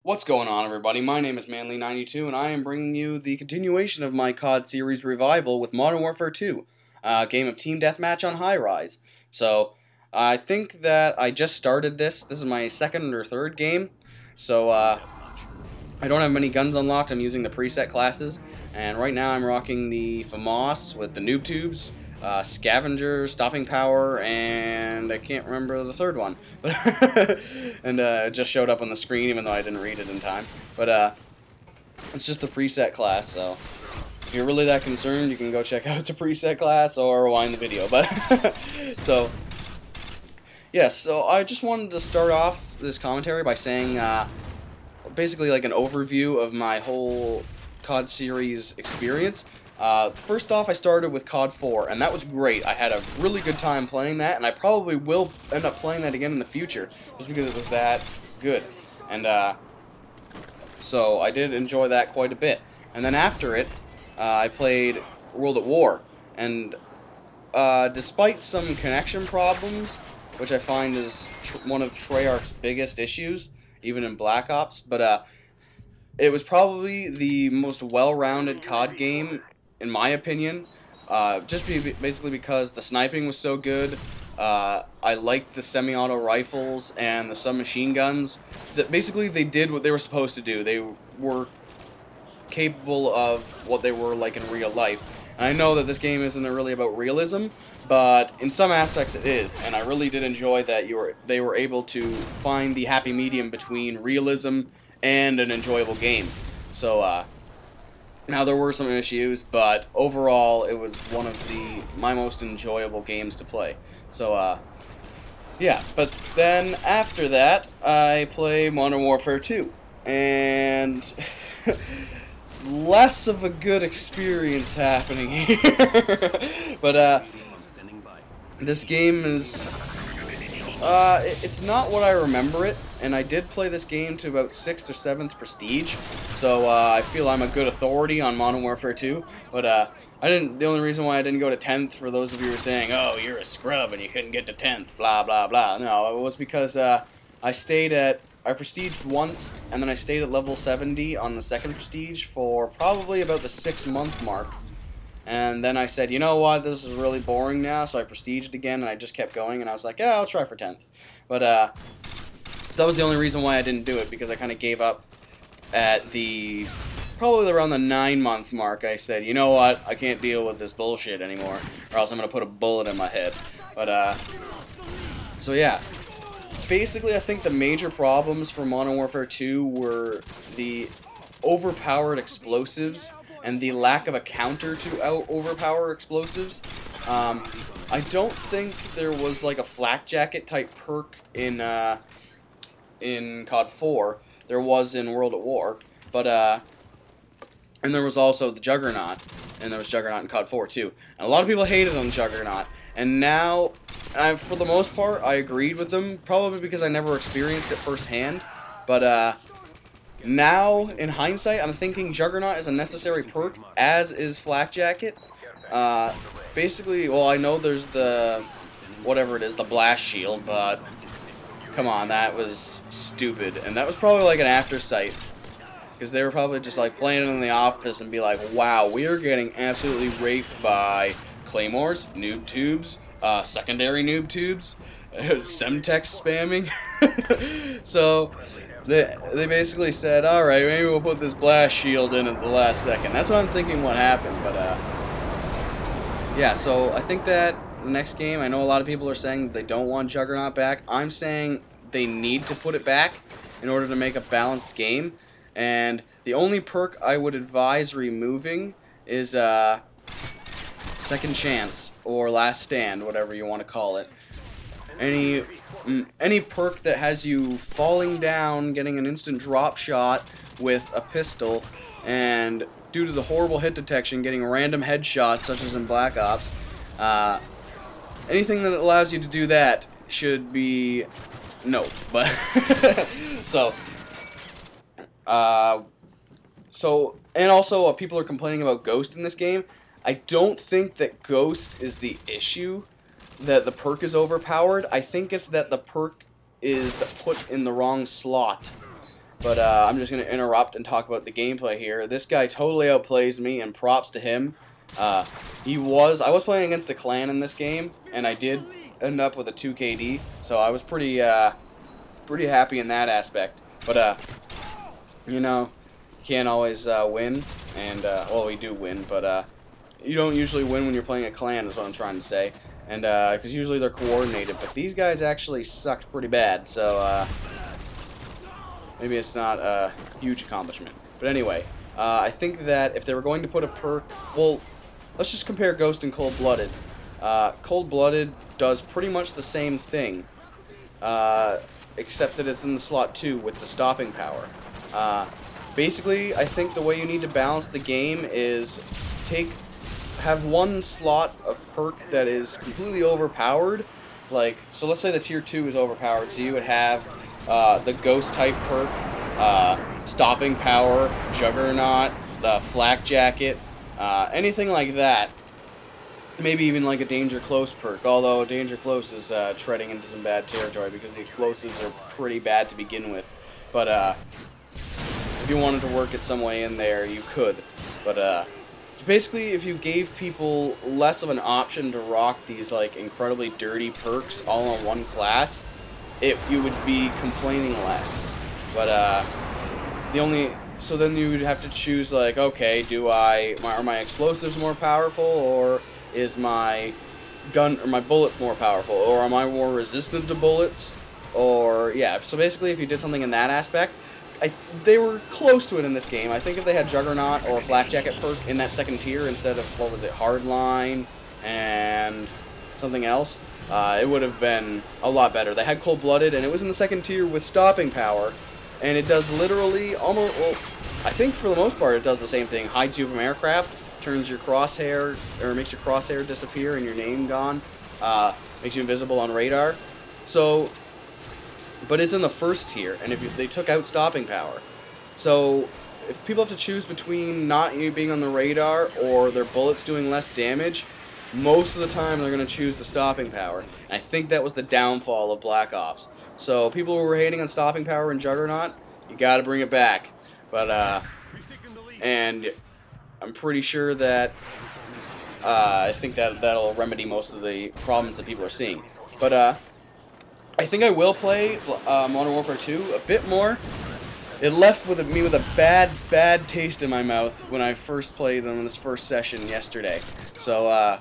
What's going on, everybody? My name is ManLee92, and I am bringing you the continuation of my COD series revival with Modern Warfare 2, a game of team deathmatch on high rise. So, I think that I just started this. This is my second or third game, so I don't have many guns unlocked. I'm using the preset classes, and right now I'm rocking the FAMAS with the noob tubes, Scavenger, Stopping Power, and I can't remember the third one. But and it just showed up on the screen even though I didn't read it in time. But it's just the preset class, so if you're really that concerned, you can go check out the preset class or rewind the video. But so yeah, so I just wanted to start off this commentary by saying basically like an overview of my whole COD series experience. First off, I started with COD 4, and that was great. I had a really good time playing that, and I probably will end up playing that again in the future, just because it was that good. And so I did enjoy that quite a bit. And then after it, I played World at War, and despite some connection problems, which I find is one of Treyarch's biggest issues, even in Black Ops, but it was probably the most well-rounded COD game, in my opinion, basically because the sniping was so good. I liked the semi-auto rifles and the submachine guns. That basically they did what they were supposed to do. They were capable of what they were like in real life. And I know that this game isn't really about realism, but in some aspects it is, and I really did enjoy that they were able to find the happy medium between realism and an enjoyable game. So now there were some issues, but overall it was one of my most enjoyable games to play. So yeah, but then after that I play Modern Warfare 2, and less of a good experience happening here. But this game is it's not what I remember it, and I did play this game to about 6th or 7th prestige, so I feel I'm a good authority on Modern Warfare 2. But the only reason why I didn't go to 10th, for those of you who are saying, oh, you're a scrub and you couldn't get to 10th, blah blah blah, no, it was because I prestiged once, and then I stayed at level 70 on the second prestige for probably about the 6-month mark. And then I said, you know what, this is really boring now, so I prestiged again, and I just kept going, and I was like, yeah, I'll try for 10th. But, so that was the only reason why I didn't do it, because I kind of gave up at probably around the 9-month mark. I said, you know what, I can't deal with this bullshit anymore, or else I'm going to put a bullet in my head. But, so yeah. Basically, I think the major problems for Modern Warfare 2 were the overpowered explosives and the lack of a counter to overpower explosives. I don't think there was like a flak jacket type perk in COD 4. There was in World at War, but and there was also the Juggernaut, and there was Juggernaut in COD 4 too. And a lot of people hated on the Juggernaut, and now, for the most part, I agreed with them, probably because I never experienced it firsthand. But now, in hindsight, I'm thinking Juggernaut is a necessary perk, as is Flak Jacket. Basically, well, I know there's whatever it is, the Blast Shield, but come on, that was stupid. And that was probably like an aftersight, because they were probably just like playing it in the office and be like, wow, we are getting absolutely raped by claymores, noob tubes, secondary noob tubes, Semtex spamming. So they basically said, alright, maybe we'll put this blast shield in at the last second. That's what I'm thinking what happened. But yeah, so I think that the next game, I know a lot of people are saying they don't want Juggernaut back. I'm saying they need to put it back in order to make a balanced game. And the only perk I would advise removing is Second Chance, or Last Stand, whatever you want to call it. Any perk that has you falling down, getting an instant drop shot with a pistol, and due to the horrible hit detection, getting random headshots, such as in Black Ops, anything that allows you to do that should be no. But and also people are complaining about Ghost in this game. I don't think that Ghost is the issue, that the perk is overpowered. I think it's that the perk is put in the wrong slot. But I'm just going to interrupt and talk about the gameplay here. This guy totally outplays me, and props to him. I was playing against a clan in this game, and I did end up with a 2 KD, so I was pretty happy in that aspect. But you know, you can't always win, and well, we do win, but you don't usually win when you're playing a clan, is what I'm trying to say. And because usually they're coordinated, but these guys actually sucked pretty bad, so maybe it's not a huge accomplishment. But anyway, I think that if they were going to put a perk, well, let's just compare Ghost and Cold-Blooded. Cold-Blooded does pretty much the same thing, except that it's in the slot 2 with the stopping power. Basically, I think the way you need to balance the game is have one slot of perk that is completely overpowered. Like, so let's say the tier 2 is overpowered, so you would have the Ghost type perk, stopping power, Juggernaut, the Flak Jacket, anything like that. Maybe even like a Danger Close perk, although Danger Close is treading into some bad territory because the explosives are pretty bad to begin with. But if you wanted to work it some way in there, you could. But basically, if you gave people less of an option to rock these like incredibly dirty perks all on one class, you would be complaining less. But so then you would have to choose, like, okay, are my explosives more powerful, or is my gun or my bullets more powerful, or am I more resistant to bullets? Or yeah, so basically if you did something in that aspect, they were close to it in this game. I think if they had Juggernaut or Flak Jacket perk in that second tier instead of, what was it, Hardline and something else, it would have been a lot better. They had Cold-Blooded, and it was in the second tier with stopping power, and it does literally almost, well, I think for the most part it does the same thing. Hides you from aircraft, turns your crosshair, or makes your crosshair disappear and your name gone, makes you invisible on radar. So, but it's in the first tier, and if they took out stopping power. So, if people have to choose between not you being on the radar or their bullets doing less damage, most of the time they're going to choose the stopping power. And I think that was the downfall of Black Ops. So, people who were hating on stopping power and Juggernaut, you got to bring it back. But, and I'm pretty sure that I think that'll remedy most of the problems that people are seeing. But I think I will play Modern Warfare 2 a bit more. It left me with a bad taste in my mouth when I first played them in this first session yesterday. So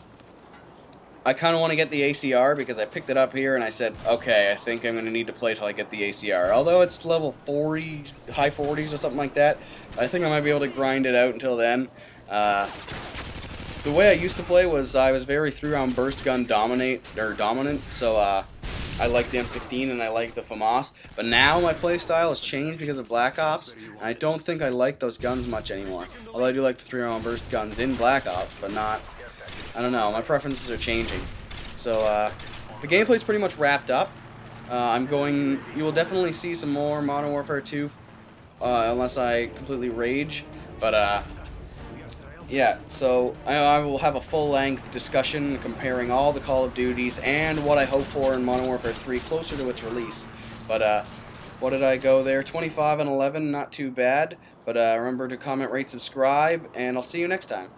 I kind of want to get the ACR because I picked it up here and I said, okay, I think I'm going to need to play till I get the ACR. Although it's level 40, high 40s or something like that, I think I might be able to grind it out until then. The way I used to play was I was very 3-round burst gun dominant, so I like the M16 and I like the FAMAS, but now my playstyle has changed because of Black Ops, and I don't think I like those guns much anymore. Although I do like the 3-round burst guns in Black Ops, but not, I don't know, my preferences are changing. So the gameplay's pretty much wrapped up. You will definitely see some more Modern Warfare 2, unless I completely rage, but yeah, so I will have a full-length discussion comparing all the Call of Duties and what I hope for in Modern Warfare 3 closer to its release. But what did I go there? 25 and 11, not too bad. But remember to comment, rate, subscribe, and I'll see you next time.